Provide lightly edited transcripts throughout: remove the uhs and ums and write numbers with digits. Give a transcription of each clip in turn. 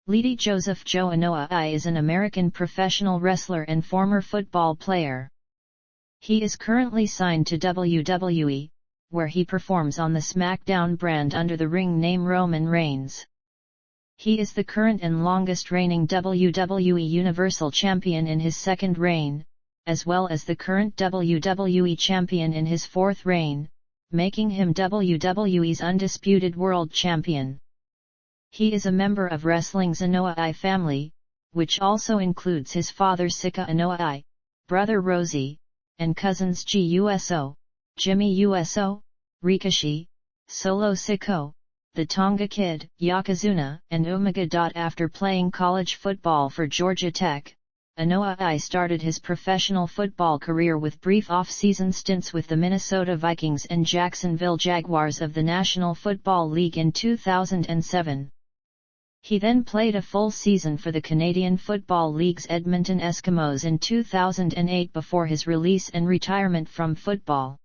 Leati Joseph Joe Anoa'i is an American professional wrestler and former football player. He is currently signed to WWE, where he performs on the SmackDown brand under the ring name Roman Reigns. He is the current and longest-reigning WWE Universal Champion in his second reign, as well as the current WWE Champion in his fourth reign, making him WWE's undisputed World Champion. He is a member of wrestling's Anoa'i family, which also includes his father Sika Anoa'i, brother Rosie, and cousins G.U.S.O., Jimmy U.S.O., Rikishi, Solo Sikoa, the Tonga Kid, Yokozuna, and Omega. After playing college football for Georgia Tech, Anoa'i started his professional football career with brief off-season stints with the Minnesota Vikings and Jacksonville Jaguars of the National Football League in 2007. He then played a full season for the Canadian Football League's Edmonton Eskimos in 2008 before his release and retirement from football.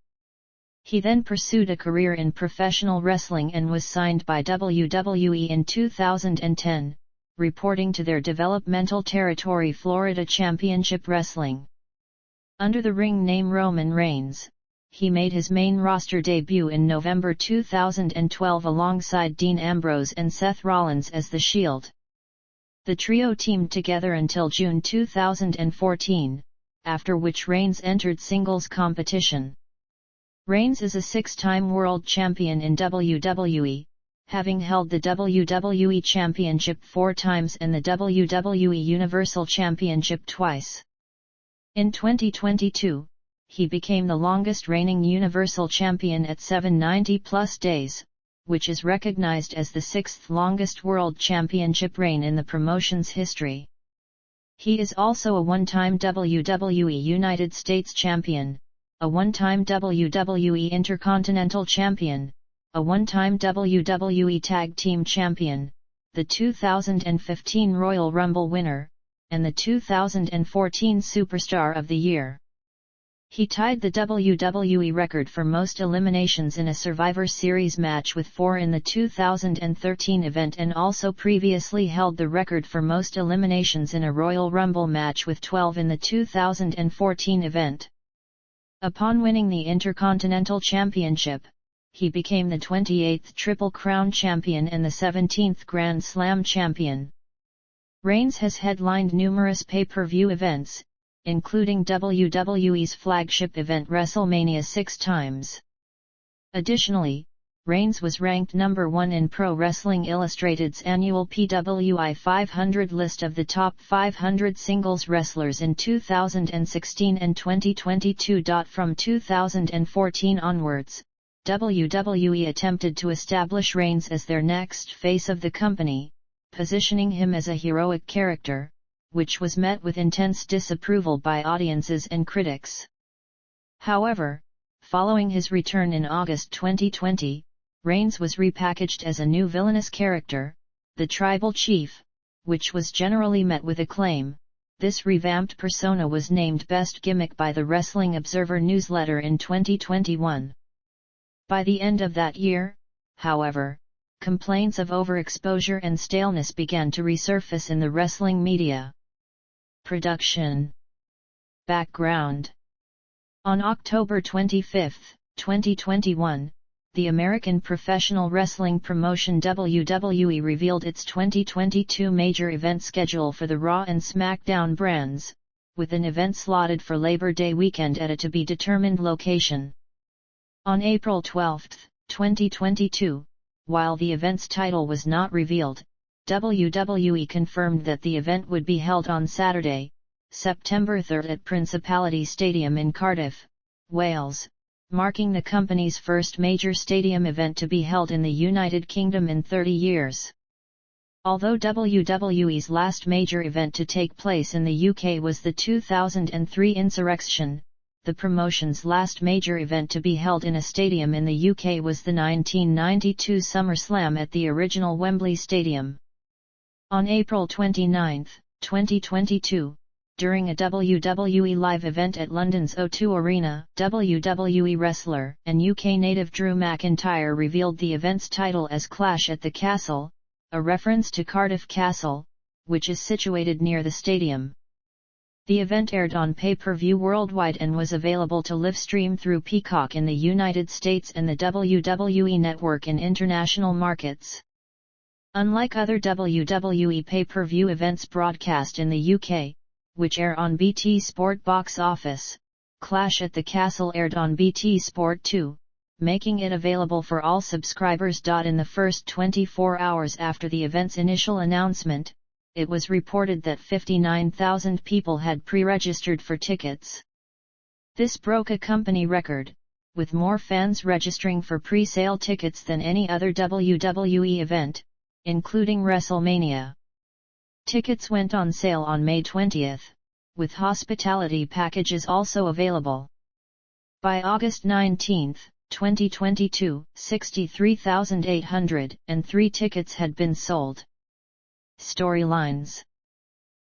He then pursued a career in professional wrestling and was signed by WWE in 2010, reporting to their developmental territory Florida Championship Wrestling. Under the ring name Roman Reigns, he made his main roster debut in November 2012 alongside Dean Ambrose and Seth Rollins as The Shield. The trio teamed together until June 2014, after which Reigns entered singles competition. Reigns is a six-time world champion in WWE, having held the WWE Championship 4 times and the WWE Universal Championship twice. In 2022, he became the longest-reigning Universal Champion at 790-plus days, which is recognized as the 6th longest World Championship reign in the promotion's history. He is also a one-time WWE United States Champion, a one-time WWE Intercontinental Champion, a one-time WWE Tag Team Champion, the 2015 Royal Rumble winner, and the 2014 Superstar of the Year. He tied the WWE record for most eliminations in a Survivor Series match with 4 in the 2013 event and also previously held the record for most eliminations in a Royal Rumble match with 12 in the 2014 event. Upon winning the Intercontinental Championship, he became the 28th Triple Crown Champion and the 17th Grand Slam Champion. Reigns has headlined numerous pay-per-view events, including WWE's flagship event WrestleMania 6 times. Additionally, Reigns was ranked number 1 in Pro Wrestling Illustrated's annual PWI 500 list of the top 500 singles wrestlers in 2016 and 2022. From 2014 onwards, WWE attempted to establish Reigns as their next face of the company, positioning him as a heroic character, which was met with intense disapproval by audiences and critics. However, following his return in August 2020, Reigns was repackaged as a new villainous character, the Tribal Chief, which was generally met with acclaim. This revamped persona was named Best Gimmick by the Wrestling Observer newsletter in 2021. By the end of that year, however, complaints of overexposure and staleness began to resurface in the wrestling media. Production. Background. On October 25, 2021, the American professional wrestling promotion WWE revealed its 2022 major event schedule for the Raw and SmackDown brands, with an event slotted for Labor Day weekend at a to-be-determined location. On April 12, 2022, while the event's title was not revealed, WWE confirmed that the event would be held on Saturday, September 3 at Principality Stadium in Cardiff, Wales, marking the company's first major stadium event to be held in the United Kingdom in 30 years. Although WWE's last major event to take place in the UK was the 2003 Insurrection, the promotion's last major event to be held in a stadium in the UK was the 1992 SummerSlam at the original Wembley Stadium. On April 29, 2022, during a WWE live event at London's O2 Arena, WWE wrestler and UK native Drew McIntyre revealed the event's title as Clash at the Castle, a reference to Cardiff Castle, which is situated near the stadium. The event aired on pay-per-view worldwide and was available to live stream through Peacock in the United States and the WWE Network in international markets. Unlike other WWE pay-per-view events broadcast in the UK, which air on BT Sport Box Office, Clash at the Castle aired on BT Sport 2, making it available for all subscribers. In the first 24 hours after the event's initial announcement, it was reported that 59,000 people had pre-registered for tickets. This broke a company record, with more fans registering for pre-sale tickets than any other WWE event, including WrestleMania. Tickets went on sale on May 20, with hospitality packages also available. By August 19, 2022, 63,803 tickets had been sold. Storylines.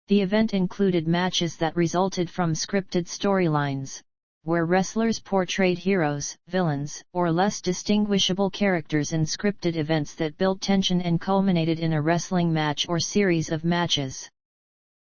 The event included matches that resulted from scripted storylines, where wrestlers portrayed heroes, villains, or less distinguishable characters in scripted events that built tension and culminated in a wrestling match or series of matches.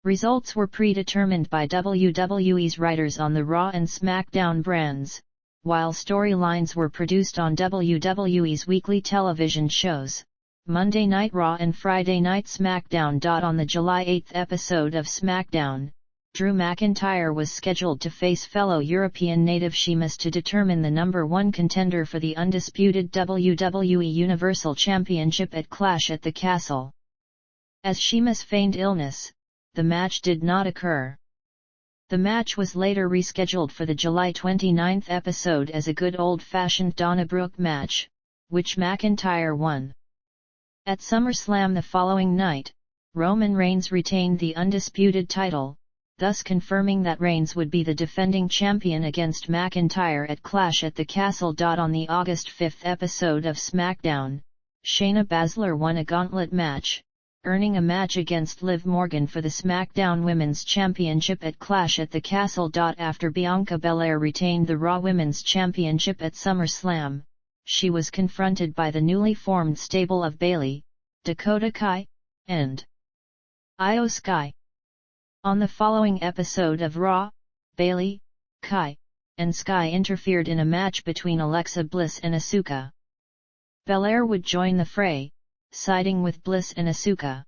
Results were predetermined by WWE's writers on the Raw and SmackDown brands, while storylines were produced on WWE's weekly television shows, Monday Night Raw and Friday Night SmackDown. On the July 8 episode of SmackDown, Drew McIntyre was scheduled to face fellow European native Sheamus to determine the number one contender for the undisputed WWE Universal Championship at Clash at the Castle. As Sheamus feigned illness, the match did not occur. The match was later rescheduled for the July 29 episode as a good old-fashioned Donnybrook match, which McIntyre won. At SummerSlam the following night, Roman Reigns retained the undisputed title, thus confirming that Reigns would be the defending champion against McIntyre at Clash at the Castle. On the August 5 episode of SmackDown, Shayna Baszler won a gauntlet match, earning a match against Liv Morgan for the SmackDown Women's Championship at Clash at the Castle. After Bianca Belair retained the Raw Women's Championship at SummerSlam, she was confronted by the newly formed stable of Bayley, Dakota Kai, and Io Sky. On the following episode of Raw, Bayley, Kai, and Sky interfered in a match between Alexa Bliss and Asuka. Belair would join the fray, siding with Bliss and Asuka.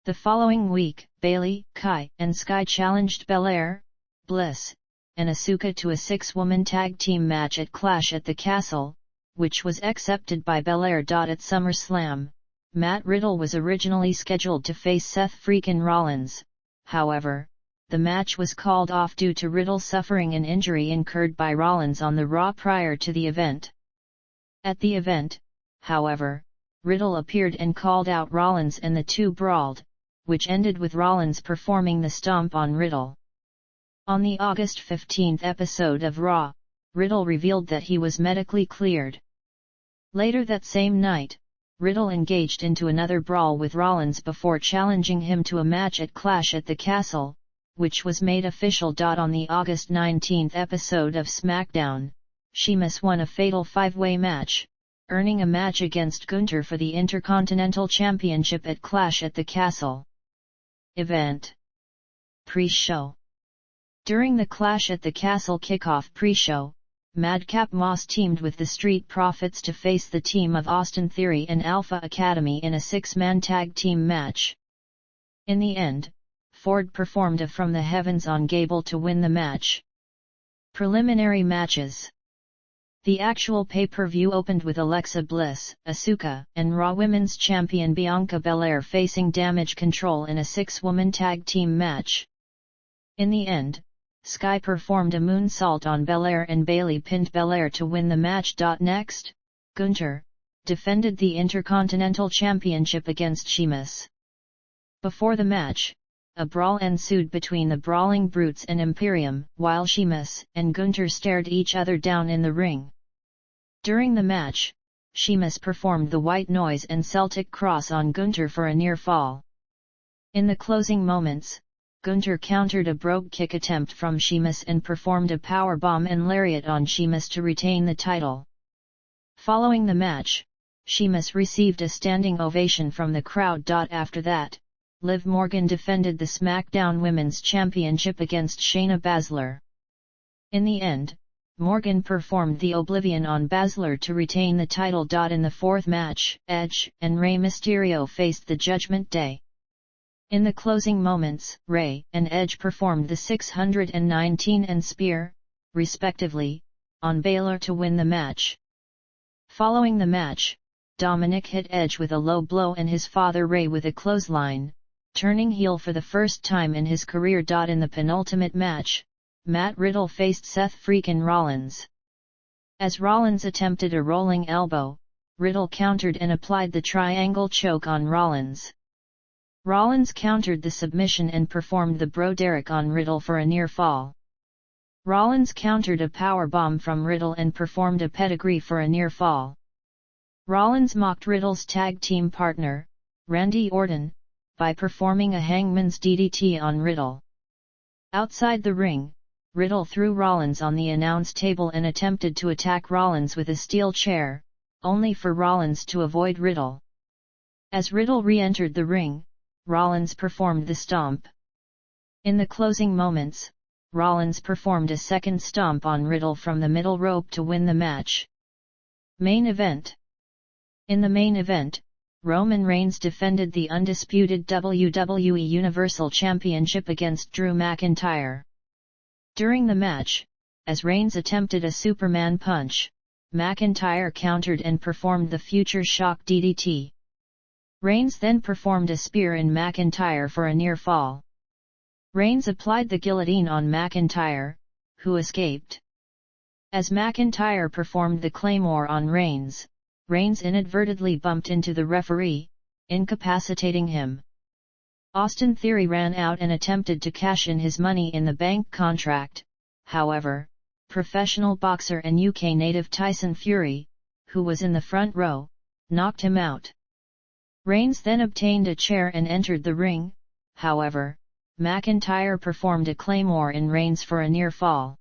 The following week, Bayley, Kai, and Sky challenged Belair, Bliss, and Asuka to a six-woman tag team match at Clash at the Castle, which was accepted by Belair. At SummerSlam, Matt Riddle was originally scheduled to face Seth freakin' Rollins. However, the match was called off due to Riddle suffering an injury incurred by Rollins on the Raw prior to the event. At the event, however, Riddle appeared and called out Rollins and the two brawled, which ended with Rollins performing the stomp on Riddle. On the August 15 episode of Raw, Riddle revealed that he was medically cleared. Later that same night, Riddle engaged into another brawl with Rollins before challenging him to a match at Clash at the Castle, which was made official. On the August 19 episode of SmackDown, Sheamus won a fatal five-way match, earning a match against Gunther for the Intercontinental Championship at Clash at the Castle. Event. Pre-show. During the Clash at the Castle kickoff pre-show, Madcap Moss teamed with the Street Profits to face the team of Austin Theory and Alpha Academy in a six-man tag team match. In the end, Ford performed a From the Heavens on Gable to win the match. Preliminary matches. The actual pay-per-view opened with Alexa Bliss, Asuka, and Raw Women's Champion Bianca Belair facing Damage Control in a six-woman tag team match. In the end, Sky performed a moonsault on Belair and Bayley pinned Belair to win the match. Next, Gunther defended the Intercontinental Championship against Sheamus. Before the match, a brawl ensued between the Brawling Brutes and Imperium, while Sheamus and Gunther stared each other down in the ring. During the match, Sheamus performed the White Noise and Celtic Cross on Gunther for a near fall. In the closing moments, Gunther countered a brogue kick attempt from Sheamus and performed a powerbomb and lariat on Sheamus to retain the title. Following the match, Sheamus received a standing ovation from the crowd. After that, Liv Morgan defended the SmackDown Women's Championship against Shayna Baszler. In the end, Morgan performed the Oblivion on Baszler to retain the title. In the fourth match, Edge and Rey Mysterio faced the Judgment Day. In the closing moments, Rey and Edge performed the 619 and Spear, respectively, on Baszler to win the match. Following the match, Dominic hit Edge with a low blow and his father Rey with a clothesline, turning heel for the first time in his career. In the penultimate match, Matt Riddle faced Seth freakin' Rollins. As Rollins attempted a rolling elbow, Riddle countered and applied the triangle choke on Rollins. Rollins countered the submission and performed the Broderick on Riddle for a near fall. Rollins countered a powerbomb from Riddle and performed a pedigree for a near fall. Rollins mocked Riddle's tag team partner, Randy Orton, by performing a hangman's DDT on Riddle. Outside the ring, Riddle threw Rollins on the announce table and attempted to attack Rollins with a steel chair, only for Rollins to avoid Riddle. As Riddle re-entered the ring, Rollins performed the stomp. In the closing moments, Rollins performed a second stomp on Riddle from the middle rope to win the match. Main event. In the main event, Roman Reigns defended the undisputed WWE Universal Championship against Drew McIntyre. During the match, as Reigns attempted a Superman punch, McIntyre countered and performed the Future Shock DDT. Reigns then performed a spear in McIntyre for a near fall. Reigns applied the guillotine on McIntyre, who escaped. As McIntyre performed the Claymore on Reigns, Reigns inadvertently bumped into the referee, incapacitating him. Austin Theory ran out and attempted to cash in his Money in the Bank contract. However, professional boxer and UK native Tyson Fury, who was in the front row, knocked him out. Reigns then obtained a chair and entered the ring. However, McIntyre performed a Claymore in Reigns for a near fall.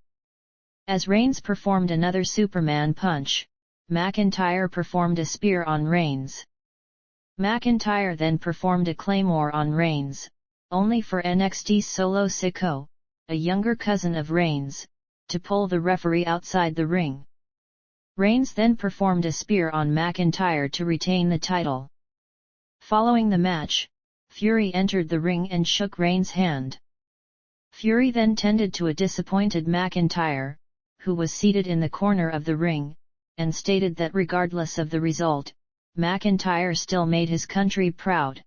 As Reigns performed another Superman punch, McIntyre performed a spear on Reigns. McIntyre then performed a Claymore on Reigns, only for NXT Solo Sikoa, a younger cousin of Reigns, to pull the referee outside the ring. Reigns then performed a spear on McIntyre to retain the title. Following the match, Fury entered the ring and shook Reigns' hand. Fury then tended to a disappointed McIntyre, who was seated in the corner of the ring, and stated that regardless of the result, McIntyre still made his country proud.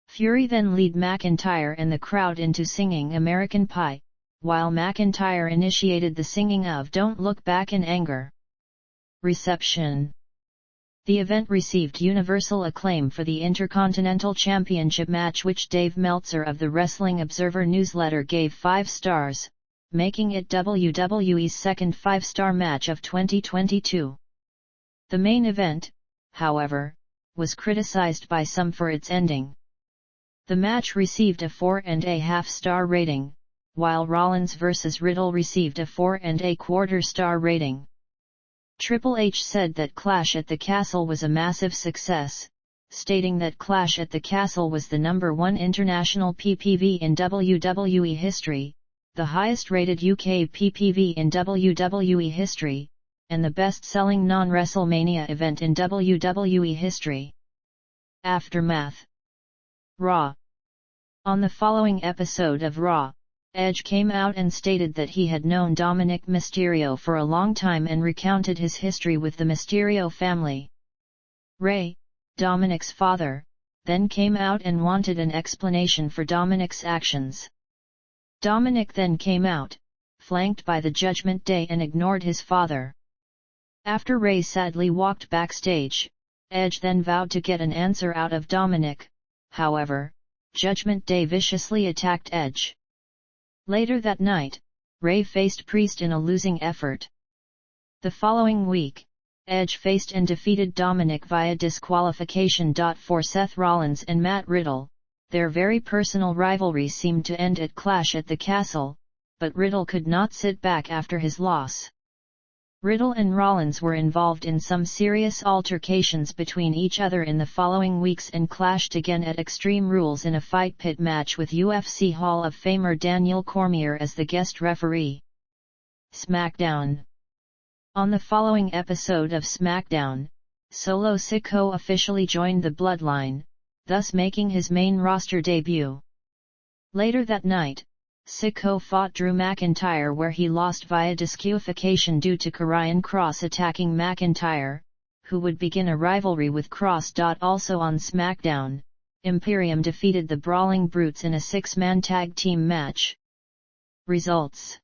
Fury then led McIntyre and the crowd into singing American Pie, while McIntyre initiated the singing of Don't Look Back in anger. Reception. The event received universal acclaim for the Intercontinental Championship match, which Dave Meltzer of the Wrestling Observer newsletter gave 5 stars, making it WWE's second 5-star match of 2022. The main event, however, was criticized by some for its ending. The match received a 4.5-star rating, while Rollins vs. Riddle received a 4.25-star rating. Triple H said that Clash at the Castle was a massive success, stating that Clash at the Castle was the #1 international PPV in WWE history, the highest-rated UK PPV in WWE history, and the best-selling non-WrestleMania event in WWE history. Aftermath. Raw. On the following episode of Raw, Edge came out and stated that he had known Dominic Mysterio for a long time and recounted his history with the Mysterio family. Rey, Dominic's father, then came out and wanted an explanation for Dominic's actions. Dominic then came out, flanked by the Judgment Day, and ignored his father. After Rey sadly walked backstage, Edge then vowed to get an answer out of Dominic. However, Judgment Day viciously attacked Edge. Later that night, Rey faced Priest in a losing effort. The following week, Edge faced and defeated Dominic via disqualification. For Seth Rollins and Matt Riddle, their very personal rivalry seemed to end at Clash at the Castle, but Riddle could not sit back after his loss. Riddle and Rollins were involved in some serious altercations between each other in the following weeks and clashed again at Extreme Rules in a fight pit match with UFC Hall of Famer Daniel Cormier as the guest referee. SmackDown. On the following episode of SmackDown, Solo Sikoa officially joined the Bloodline, thus making his main roster debut. Later that night, Sikoa fought Drew McIntyre where he lost via disqualification due to Karrion Kross attacking McIntyre, who would begin a rivalry with Kross. Also on SmackDown, Imperium defeated the Brawling Brutes in a 6-man tag team match. Results.